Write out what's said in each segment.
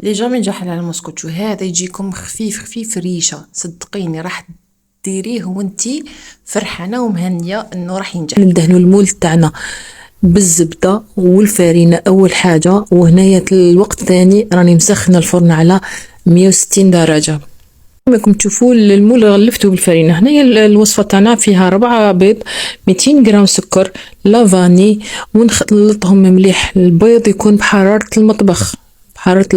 لي جامي نجح على المسكوتشو هذا يجيكم خفيف خفيف ريشه، صدقيني راح ديريه وانتي فرحانه ومهنيه انه راح ينجح. ندهنوا المول تاعنا بالزبده والفارينه اول حاجه، وهنايا الوقت ثاني راني مسخنه الفرن على 160 درجه. كما راكم تشوفوا المول غلفته بالفرينه. هنايا الوصفه تاعنا فيها 4 بيض، 200 غرام سكر، لافاني، ونخلطهم مليح. البيض يكون بحراره المطبخ، بحراره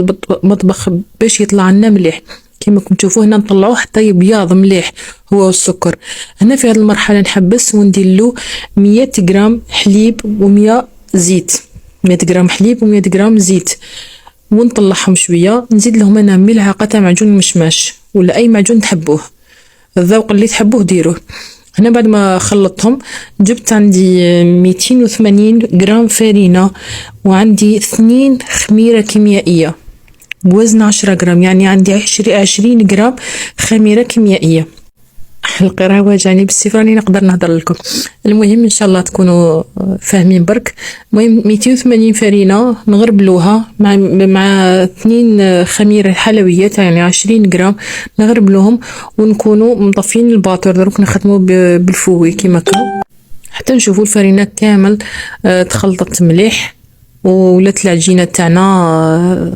المطبخ باش يطلع لنا مليح. كما راكم تشوفوا هنا نطلعوه حتى يبيض مليح هو والسكر. هنا في هذه المرحله نحبس وندير له 100 غرام حليب و100 زيت، 100 غرام حليب و100 غرام زيت، ونطلعهم شويه. نزيد لهم انا ملعقه تاع معجون مشماش ولا اي معجون تحبوه، الذوق اللي تحبوه ديروه. هنا بعد ما خلطتهم جبت عندي 280 غرام فرينه، وعندي 2 خميره كيميائيه بوزن 10 غرام، يعني عندي 20 غرام خميره كيميائيه. القراءة واجعني بالسيف راني نقدر نهضر لكم. المهم ان شاء الله تكونوا فاهمين برك. المهم 280 فرينه نغربلوها مع 2 خميره حلويات يعني 20 غرام، نغربلوهم ونكونوا مطفين الباطور. دروك نخدموا بالفوي كيما كان حتى نشوفوا الفرينه كامل تخلطت مليح، ولات العجينه تاعنا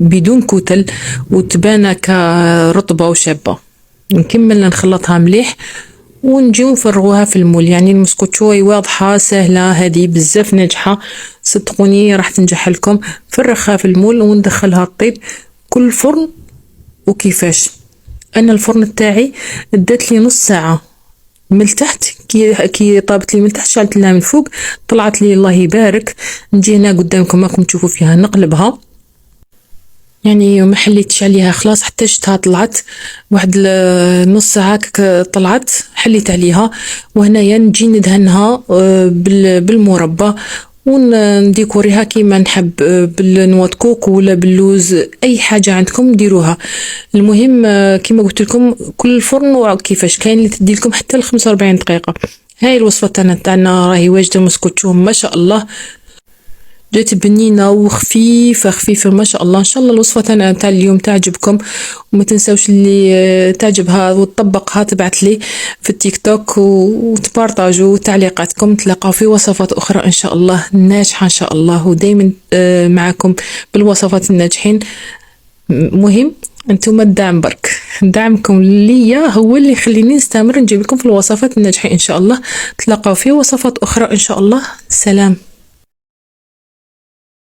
بدون كتل وتبان كرطبه وشابه. نكمل نخلطها مليح ونجيو نفرغوها في المول. يعني المسكوتشوي واضحة سهلة، هذه بزاف ناجحة، صدقوني راح تنجح لكم. فرخها في المول وندخلها طيب كل فرن. وكيفاش انا الفرن تاعي دات لي نص ساعة من التحت، كي طابت لي من تحت شعلت لها من فوق، طلعت لي الله يبارك. نجي هنا قدامكم راكم تشوفوا فيها نقلبها، يعني ما حليتش عليها خلاص حتى شتها طلعت واحد نص ساعة طلعت حليت عليها. وهنايا نجي ندهنها بالمربى ونديكوريها كيما نحب، بالنوى كوكو ولا باللوز، اي حاجه عندكم ديروها. المهم كيما قلت لكم كل فرن وكيفاش كاين اللي تدي لكم حتى ل 45 دقيقه. هاي الوصفه تاعنا راهي واجده مسكوتشو ما شاء الله، جات بنينه وخفيفه خفيفه ما شاء الله. ان شاء الله الوصفه تاع اليوم تعجبكم، وما تنساوش اللي تعجبها وتطبقها تبعت لي في التيك توك وتبارطاجوا تعليقاتكم. تلاقاو في وصفات اخرى ان شاء الله ناجحه ان شاء الله، ودائما معكم بالوصفات الناجحين. مهم انتم الدعم برك، دعمكم ليا هو اللي يخليني نستمر نجيب لكم في الوصفات الناجحين ان شاء الله. تلاقاو في وصفات اخرى ان شاء الله. سلام.